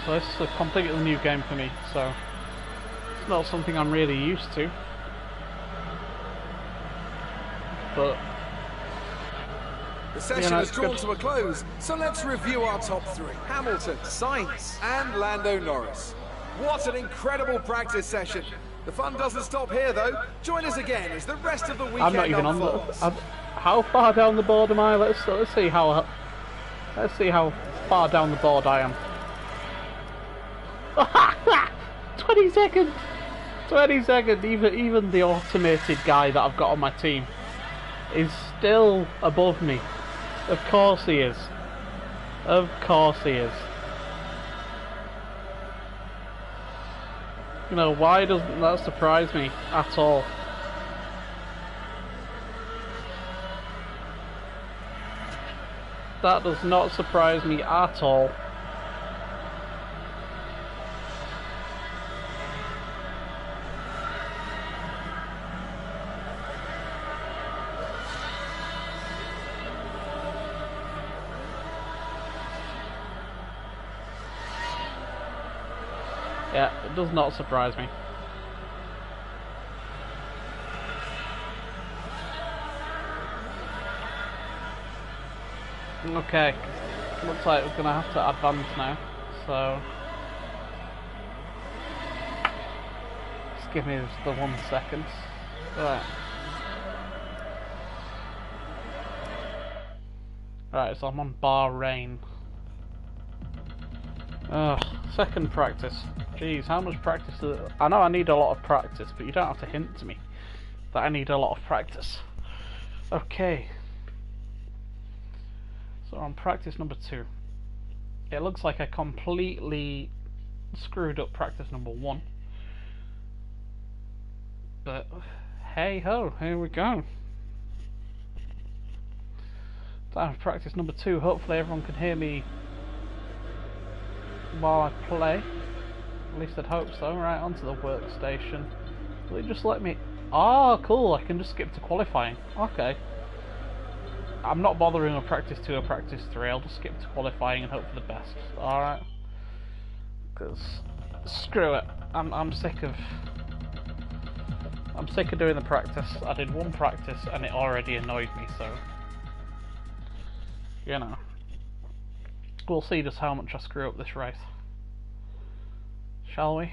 So this is a completely new game for me, so it's not something I'm really used to. But the session has drawn to a close, so let's review our top three. Hamilton, Sainz, and Lando Norris. What an incredible practice session. The fun doesn't stop here, though. Join us again as the rest of the weekend I'm not even unfolds. on the... how far down the board am I? Let's see how far down the board I am. 20 seconds! 20 seconds! Even the automated guy that I've got on my team is still above me. Of course he is. Of course he is. You know, why doesn't that surprise me at all? That does not surprise me at all. Yeah, it does not surprise me. Okay, looks like we're gonna have to advance now, so just give me the 1 second. Right. Right, so I'm on Bahrain. Ugh, second practice. Jeez, how much practice is it? I know I need a lot of practice, but you don't have to hint to me that I need a lot of practice. Okay. So on practice number 2. It looks like I completely screwed up practice number 1. But hey ho, here we go. Time for practice number 2. Hopefully everyone can hear me while I play. At least I'd hope so. Right, onto the workstation. Will it just let me... Oh, cool, I can just skip to qualifying. Okay. I'm not bothering with practice 2 or practice 3, I'll just skip to qualifying and hope for the best. Alright. Because, screw it. I'm sick of doing the practice. I did one practice and it already annoyed me, so... You know. We'll see just how much I screw up this race. Shall we?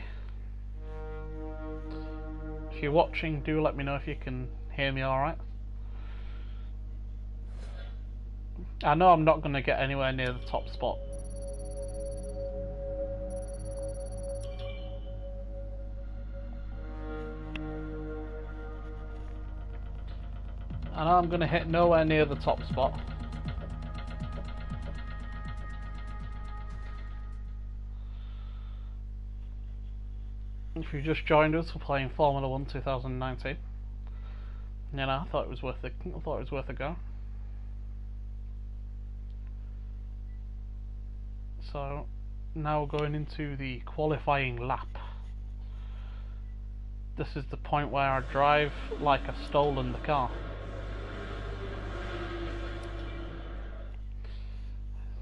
If you're watching, do let me know if you can hear me alright. I know I'm not going to get anywhere near the top spot. I know I'm going to hit nowhere near the top spot. If you just joined us, we're playing Formula 1 2019. You know, I thought it was worth a go. So now we're going into the qualifying lap. This is the point where I drive like I've stolen the car.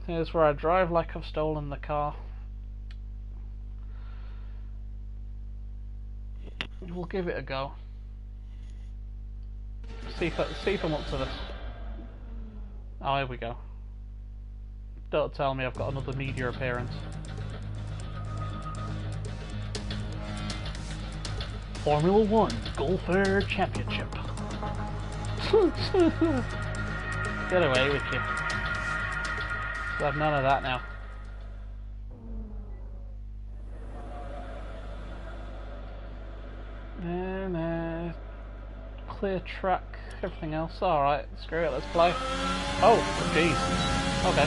Here's where I drive like I've stolen the car. We'll give it a go. See if I'm up to this. Oh, here we go. Don't tell me I've got another media appearance. Formula 1 Golfer Championship. Get away with you. So I've none of that now. And clear track, everything else. Alright, screw it, let's play. Oh, jeez. Okay.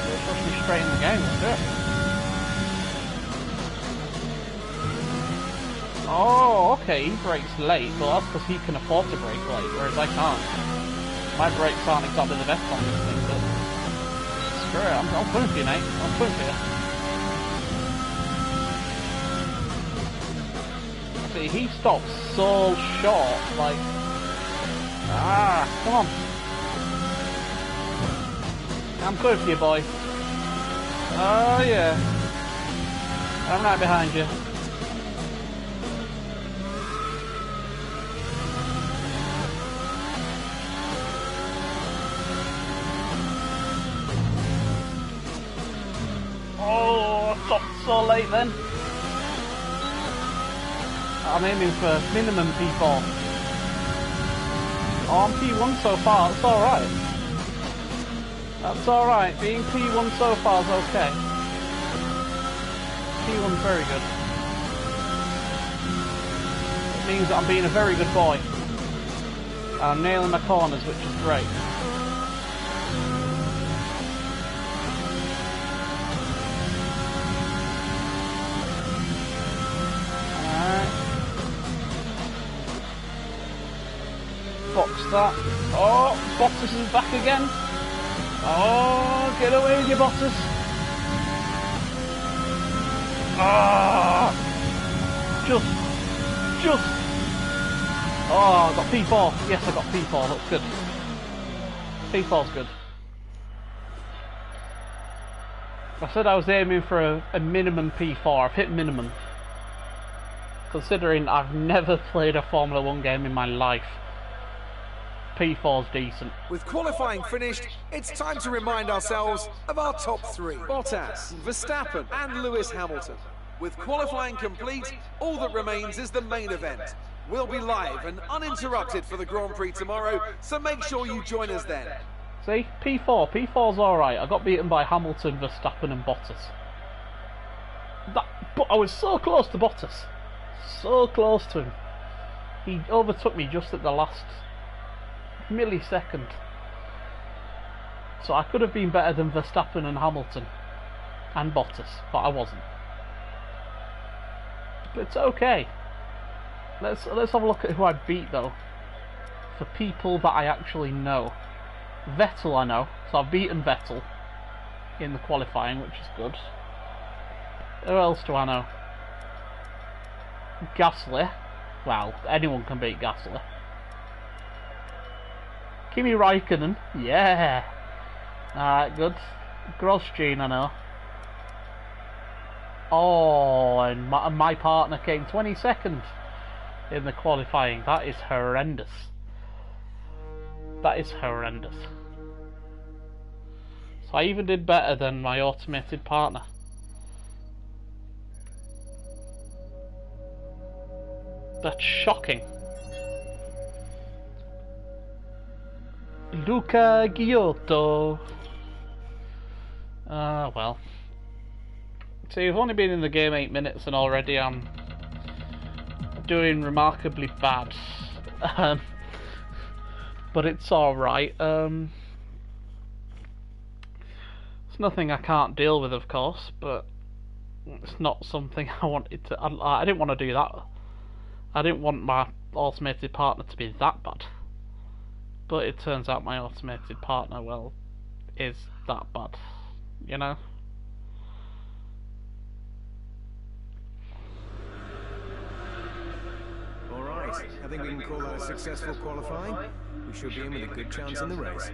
Let's rush me straight in the game, let's do it. Oh, okay, he brakes late, but that's because he can afford to brake late, whereas I can't. My brakes aren't exactly the best on this thing, but screw it, I'm pulling for you, mate. I'm pulling for you. See, he stops so short, like... Ah, come on. I'm good for you, boy. Oh yeah. I'm right behind you. Oh, I stopped so late then. I'm aiming for minimum P4. Oh, I'm P1 so far, that's alright. That's alright, being P1 so far is okay. P1's very good. It means that I'm being a very good boy. And I'm nailing my corners, which is great. Box that. Oh, Bottas is back again. Oh, get away with your Bottas. Ah, just. Oh, I got P4. Yes, I got P4. That's good. P4's good. I said I was aiming for a minimum P4. I've hit minimum. Considering I've never played a Formula 1 game in my life. P4's decent. With qualifying finished, it's time to remind ourselves of our top three. Bottas, Verstappen and Lewis Hamilton. With qualifying complete, all that remains is the main event. We'll be live and uninterrupted for the Grand Prix tomorrow, so make sure you join us then. See, P4. P4's alright. I got beaten by Hamilton, Verstappen and Bottas. But I was so close to Bottas. So close to him. He overtook me just at the last millisecond. So I could have been better than Verstappen and Hamilton and Bottas, but I wasn't. But it's okay. Let's have a look at who I beat though. For people that I actually know. Vettel I know, so I've beaten Vettel in the qualifying, which is good. Who else do I know? Gasly. Well, anyone can beat Gasly. Kimi Raikkonen, yeah. Alright, good. Grosjean, I know. Oh, and my partner came 22nd in the qualifying. That is horrendous. That is horrendous. So I even did better than my automated partner. That's shocking. Luca Giotto. Well. See, I've only been in the game 8 minutes and already I'm doing remarkably bad. But it's alright. It's nothing I can't deal with, of course, but it's not something I wanted to... I didn't want to do that. I didn't want my automated partner to be that bad. But it turns out my automated partner, well, is that bad, you know? Alright, I think we can call that a successful qualifying. We should be in with a good chance in the race.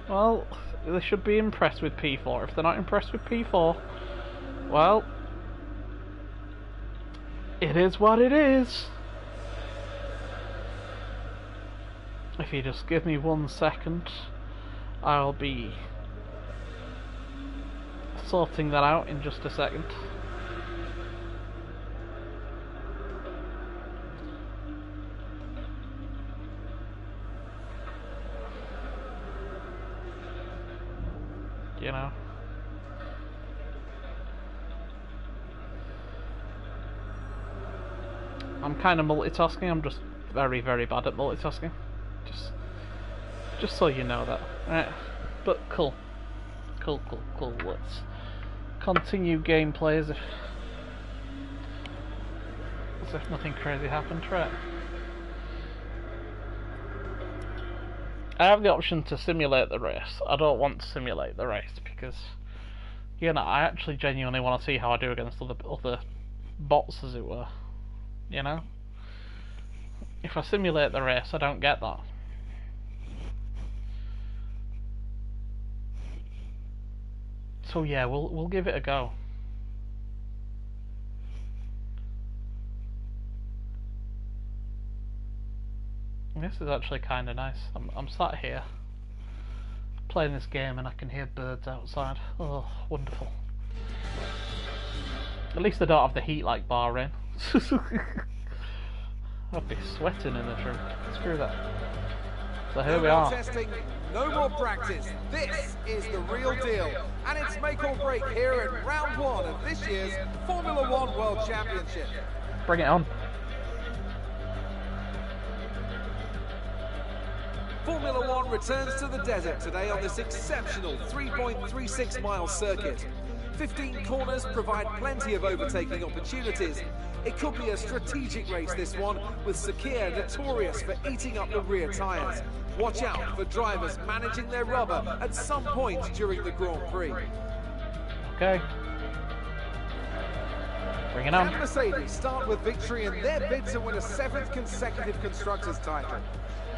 Well, they should be impressed with P4. If they're not impressed with P4, well... it is what it is. If you just give me 1 second, I'll be sorting that out in just a second. You know. I'm kind of multitasking. I'm just very, very bad at multitasking. Just so you know that. Right. But cool. Cool. Let's continue gameplay as if nothing crazy happened. Right. I have the option to simulate the race. I don't want to simulate the race because, you know, I actually genuinely want to see how I do against other bots, as it were. You know? If I simulate the race, I don't get that. So yeah, we'll give it a go. This is actually kind of nice. I'm sat here playing this game and I can hear birds outside. Oh, wonderful. At least I don't have the heat like Bahrain. I'd be sweating in this room. Screw that. So here we are. Testing, no more practice. This is the real deal. And it's make or break here in round 1 of this year's Formula 1 World Championship. Bring it on. Formula 1 returns to the desert today on this exceptional 3.36 mile circuit. 15 corners provide plenty of overtaking opportunities. It could be a strategic race, this one, with Sakir notorious for eating up the rear tyres. Watch out for drivers managing their rubber at some point during the Grand Prix. Okay. Bring it on. And Mercedes start with victory in their bid to win a 7th consecutive Constructors' title.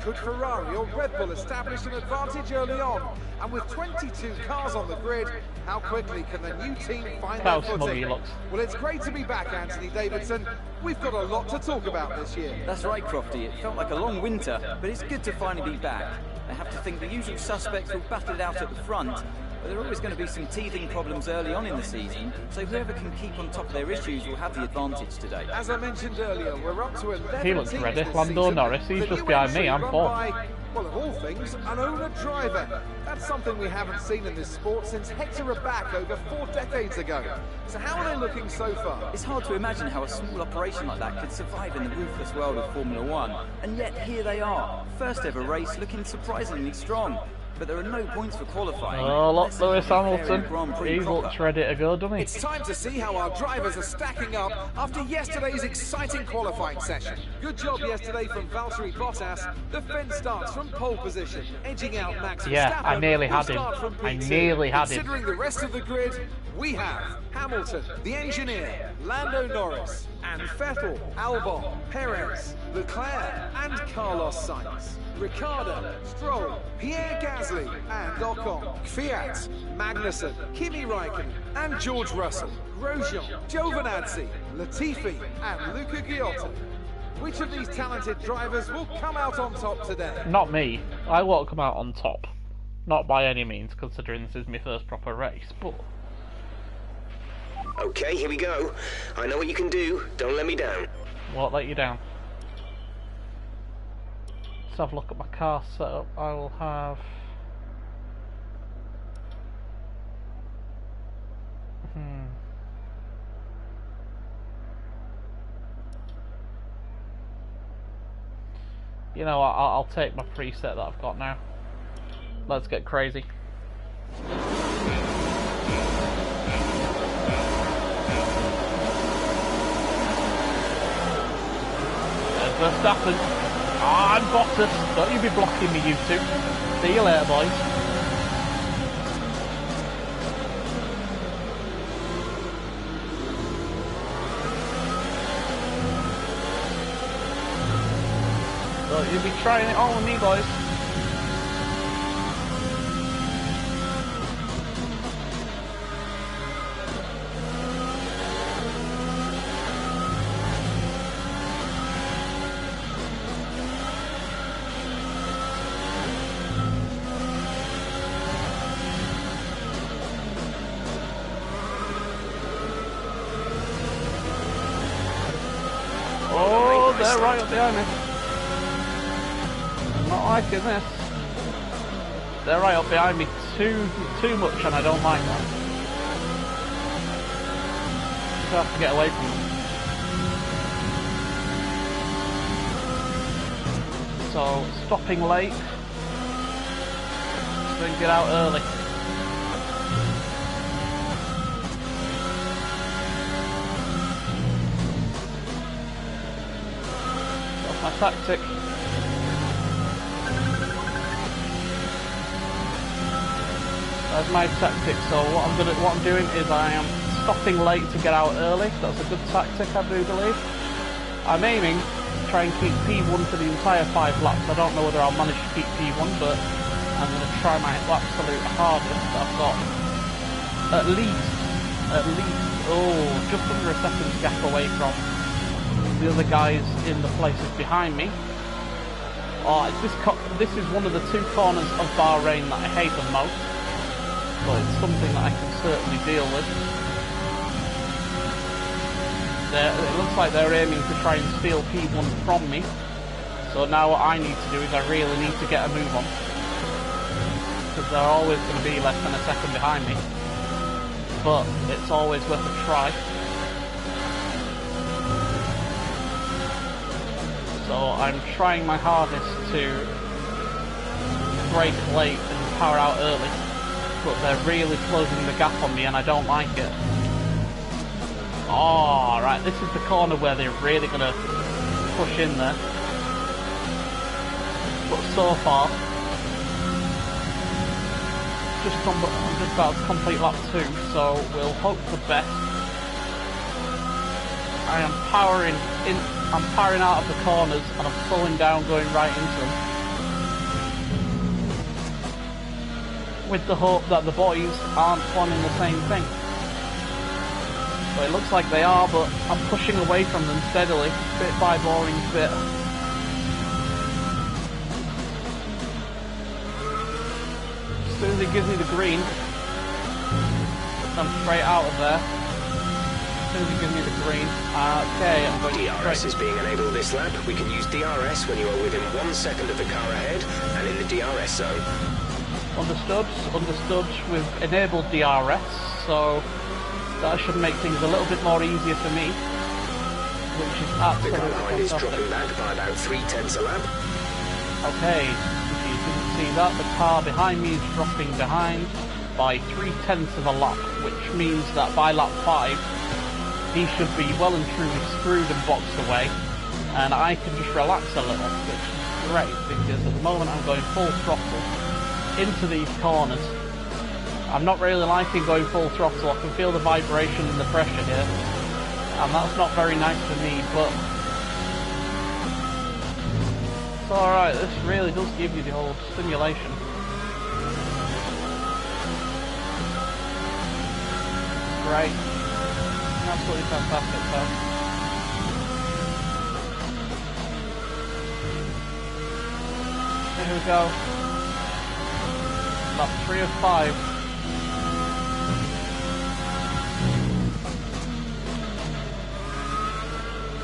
Could Ferrari or Red Bull establish an advantage early on? And with 22 cars on the grid, how quickly can the new team find their footing? Well, it's great to be back, Anthony Davidson. We've got a lot to talk about this year. That's right, Crofty. It felt like a long winter, but it's good to finally be back. I have to think the usual suspects will battle it out at the front, but there are always going to be some teething problems early on in the season, so whoever can keep on top of their issues will have the advantage today. As I mentioned earlier, we're up to 11 He looks teams ready. this Lando season. Norris, he's The just new behind me, entry I'm run 4th. by, well, of all things, an owner-driver. That's something we haven't seen in this sport since Hector Raback over 4 decades ago. So how are they looking so far? It's hard to imagine how a small operation like that could survive in the ruthless world of Formula 1, and yet here they are, first ever race looking surprisingly strong. But there are no points for qualifying. Oh, look, Lewis Hamilton. He looks ready to go, doesn't he? It's time to see how our drivers are stacking up after yesterday's exciting qualifying session. Good job yesterday from Valtteri Bottas. The fence starts from pole position, edging out Max Verstappen. Yeah, I nearly had him. I nearly had him. Considering the rest of the grid, we have Hamilton, the engineer, Lando Norris, and Vettel, Albon, Perez, Leclerc, and Carlos Sainz. Ricciardo, Stroll, Pierre Gasly, and Ocon. Fiat, Magnussen, Kimi Raikkonen, and George Russell. Grosjean, Giovinazzi, Latifi, and Luca Ghiotto. Which of these talented drivers will come out on top today? Not me. I won't come out on top. Not by any means, considering this is my first proper race, but... Okay, here we go. I know what you can do. Don't let me down. Won't let you down. Let's have a look at my car setup. I will have... You know what, I'll take my preset that I've got now. Let's get crazy. There's Verstappen. Ah, and Bottas. Don't you be blocking me, you two. See you later, boys. Don't you be trying it on with me, boys. Oh, they're right up behind me. I'm not liking this. They're right up behind me too much, and I don't like that. I have to get away from them. So, stopping late. So we can get out early. That's my tactic. That's my tactic. So what I'm doing is I am stopping late to get out early. That's a good tactic, I do believe. I'm aiming try and keep P1 for the entire 5 laps. I don't know whether I'll manage to keep P1, but I'm going to try my absolute hardest. I've got at least, just under a second's gap away from the other guys in the places behind me. This is one of the 2 corners of Bahrain that I hate the most, but it's something that I can certainly deal with. It looks like they're aiming to try and steal P1 from me, so now what I need to do is I really need to get a move on, because they're always going to be less than a second behind me, but it's always worth a try. So I'm trying my hardest to brake late and power out early, but they're really closing the gap on me and I don't like it. Oh, right, this is the corner where they're really going to push in there. But so far, I'm just about to complete lap 2, so we'll hope for the best. I am powering out of the corners and I'm slowing down going right into them, with the hope that the boys aren't planning the same thing. But it looks like they are, but I'm pushing away from them steadily, bit by boring bit. As soon as he gives me the green, I'm straight out of there. As soon as he gives me the green, okay, I'm going DRS is being enabled this lap. We can use DRS when you are within 1 second of the car ahead and in the DRS zone. Understood. We've enabled DRS, so that should make things a little bit more easier for me, which is absolutely fantastic. The car behind is dropping back by about 3/10 a lap. Okay, if you didn't see that, the car behind me is dropping behind by 3/10 of a lap, which means that by lap 5, he should be well and truly screwed and boxed away, and I can just relax a little, which is great, because at the moment I'm going full throttle into these corners. I'm not really liking going full throttle. I can feel the vibration and the pressure here, and that's not very nice for me, but it's alright. This really does give you the whole stimulation. Great. Absolutely fantastic, so. Here we go. Lap 3 of 5.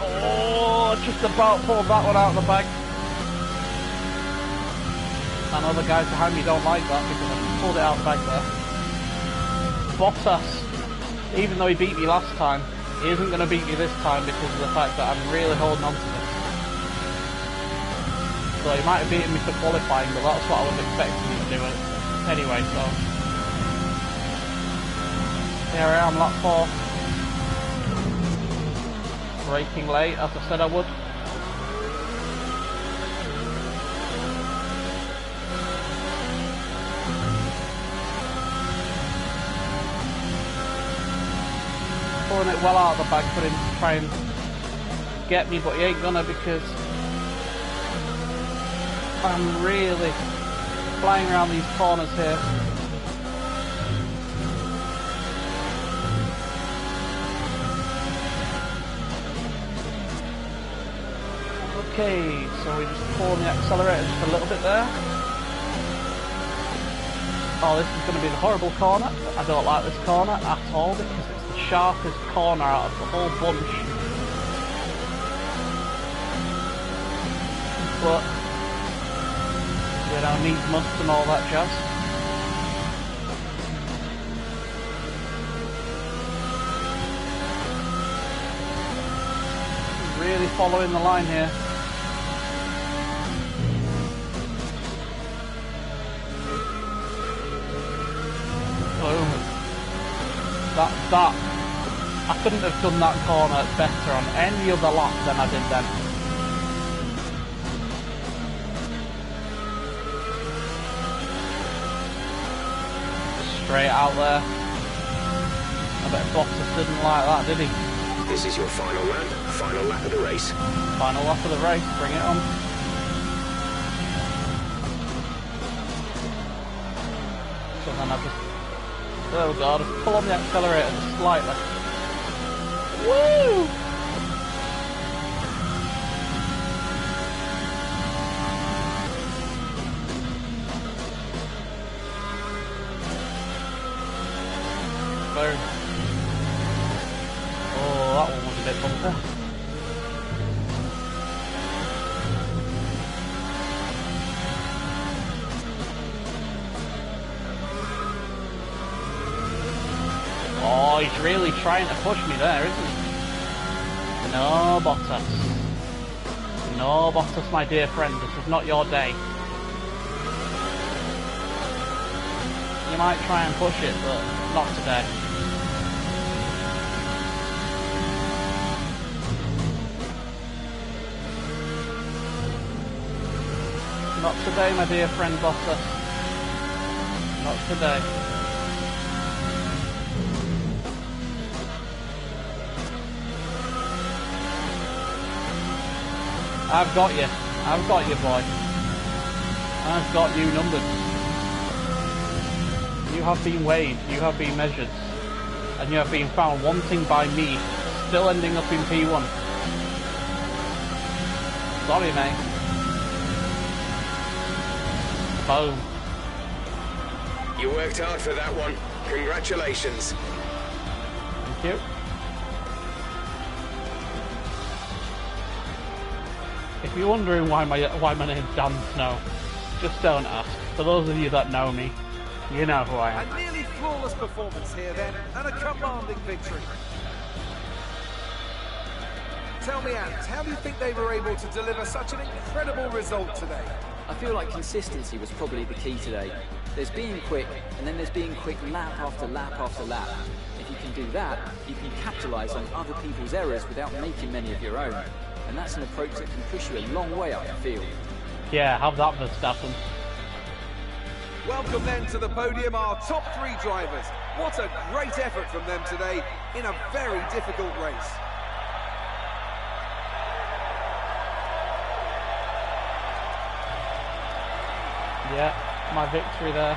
Oh, just about pulled that one out of the bag. I know the guys behind me don't like that because I pulled it out of the bag there. Bottas, even though he beat me last time, he isn't going to beat me this time because of the fact that I'm really holding on to this. So he might have beaten me for qualifying, but that's what I was expecting him to do anyway, so. Here I am, lap 4. Braking late, as I said I would. Pulling it well out of the bag for him to try and get me, but he ain't gonna, because I'm really flying around these corners here. Okay, so we're just pulling the accelerator just a little bit there. Oh, this is going to be the horrible corner. I don't like this corner at all because it's the sharpest corner out of the whole bunch. But, you know, needs must and all that jazz. Really following the line here. Boom. That I couldn't have done that corner better on any other lap than I did then. Straight out there. I bet Bottas didn't like that, did he? This is your final lap. final lap of the race. Final lap of the race, bring it on. So then I just... Oh god, pull on the accelerator just slightly. Woo! Boom. Oh, that one was a bit bumpy. Oh, he's really trying to push me there, isn't he? No, Bottas. No, Bottas, my dear friend, this is not your day. You might try and push it, but not today. Not today, my dear friend Bottas. Not today. I've got you. I've got you, boy. I've got you numbered. You have been weighed, you have been measured, and you have been found wanting by me, still ending up in P1. Sorry, mate. Boom. You worked hard for that one. Congratulations. Thank you. If you're wondering why my name's Dan Snow, just don't ask. For those of you that know me, you know who I am. A nearly flawless performance here then, and a commanding victory. Tell me, Ant, how do you think they were able to deliver such an incredible result today? I feel like consistency was probably the key today. There's being quick, and then there's being quick lap after lap after lap. If you can do that, you can capitalise on other people's errors without making many of your own. And that's an approach that can push you a long way up the field. Yeah, have that, Verstappen. Welcome then to the podium, our top three drivers. What a great effort from them today in a very difficult race. Yeah, my victory there.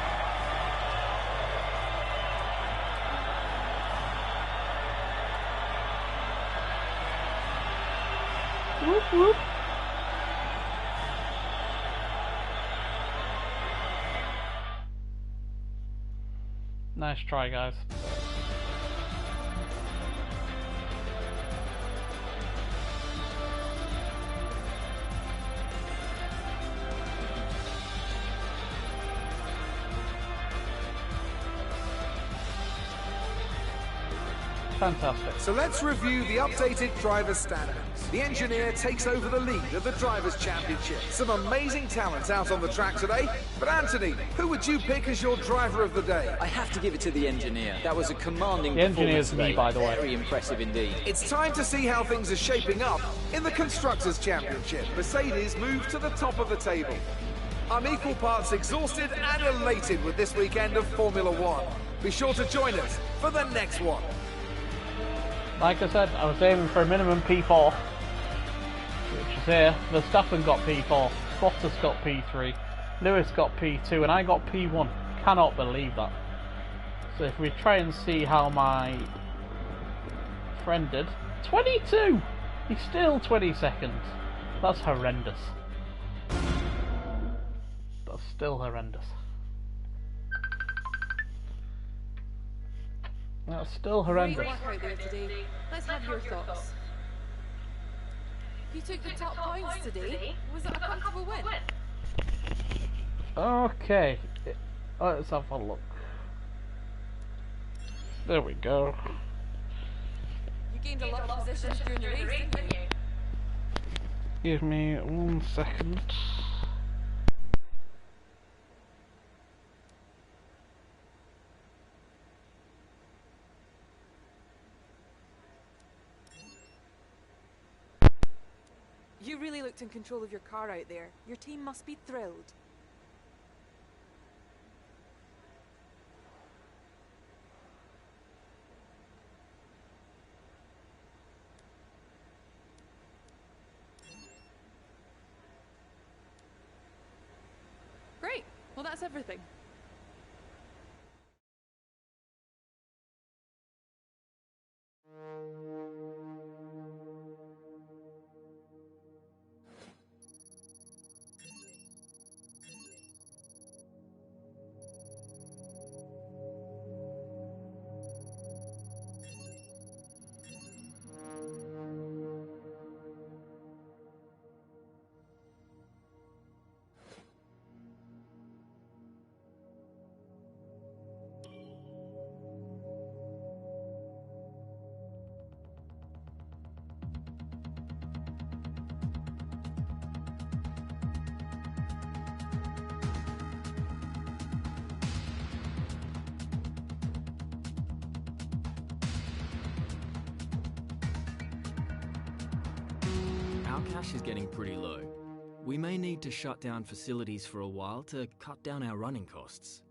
Whoop whoop. Nice try, guys. Fantastic. So let's review the updated driver's standings. The engineer takes over the lead of the Drivers' Championship. Some amazing talents out on the track today. But Anthony, who would you pick as your driver of the day? I have to give it to the engineer. That was a commanding The engineer's performance me, by the way. Very impressive indeed. It's time to see how things are shaping up in the Constructors' Championship. Mercedes move to the top of the table. I'm equal parts exhausted and elated with this weekend of Formula One. Be sure to join us for the next one. Like I said, I was aiming for a minimum P4, which is here. Verstappen got P4, Bottas got P3, Lewis got P2, and I got P1. Cannot believe that. So if we try and see how my friend did, 22! He's still 22nd. That's horrendous. That's still horrendous. That's still horrendous. Great work out there today. Let's have your thoughts. You took the top points today. Was it a comfortable win? Okay, let's have a look. There we go. You gained a lot of positions during the race, didn't you? Give me 1 second. You really looked in control of your car out there. Your team must be thrilled. Well, that's everything. Our cash is getting pretty low. We may need to shut down facilities for a while to cut down our running costs.